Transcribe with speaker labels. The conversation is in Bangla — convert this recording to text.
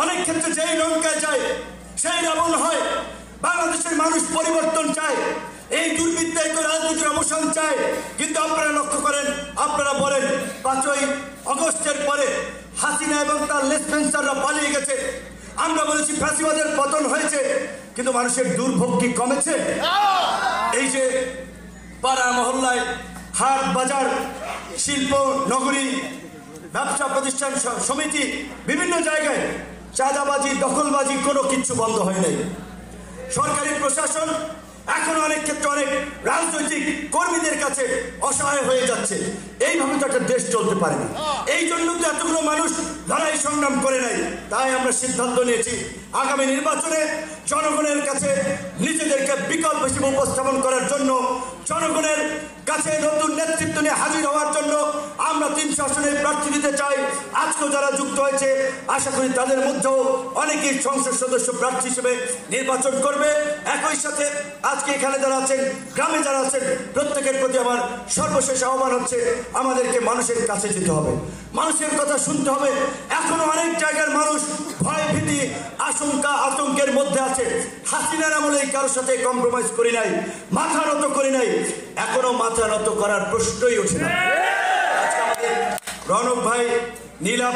Speaker 1: অনেক ক্ষেত্রে যেই লঙ্কায় যায় সেই রাবণ হয়। বাংলাদেশের মানুষ পরিবর্তন চায়, এই দুর্বৃত্তায়িত রাজনীতির অবসান চায়। কিন্তু আপনারা লক্ষ্য করেন, আপনারা বলেন 5ই আগস্টের পরে হাসিনা এবং তার লেসপেন্সাররা পালিয়ে গেছে। আমরা বলেছি ফ্যাসিবাদের পতন হয়েছে, কিন্তু মানুষের দুর্ভোগ কি কমেছে? এই যে পাড়া মহল্লায়, হাট বাজার, শিল্প নগরী, ব্যবসা প্রতিষ্ঠান সমিতি, বিভিন্ন জায়গায় চাঁদাবাজি, দখলবাজি কোনো কিছু বন্ধ হয় নাই। সরকারি প্রশাসন এখন অনেক ক্ষেত্রে অনেক রাজনৈতিক কর্মীদের কাছে অসহায় হয়ে যাচ্ছে। এইভাবে তো একটা দেশ চলতে পারে না। এই জন্য তো এতগুলো মানুষ লড়াই সংগ্রাম করে নাই। তাই আমরা সিদ্ধান্ত নিয়েছি আগামী নির্বাচনে জনগণের কাছে নিজেদেরকে বিকল্প হিসেবে উপস্থাপন করার জন্য, জনগণের কাছে নতুন নেতৃত্ব নিয়ে হাজির হওয়ার জন্য আমরা 300 আসনের প্রার্থী দিতে চাই। আজকেও যারা যুক্ত হয়েছে আশা করি তাদের মধ্যেও অনেকেই সংসদ সদস্য প্রার্থী হিসেবে নির্বাচন করবে। একই সাথে আজকে এখানে যারা আছেন, গ্রামে যারা আছেন, প্রত্যেকের প্রতি আমার সর্বশেষ আহ্বান হচ্ছে আমাদেরকে মানুষের কাছে যেতে হবে, মানুষের কথা শুনতে হবে। এখনো অনেক জায়গার মানুষ ভয় ভীতি আশঙ্কা আতঙ্কের মধ্যে আছে। হাসিনার আমলে কারোর সাথে কম্প্রোমাইজ করি নাই, মাথা নত করি নাই, এখনো মাথা নত করার প্রশ্নই ওঠে না। আজকে আমাদের রণক ভাই, নীলা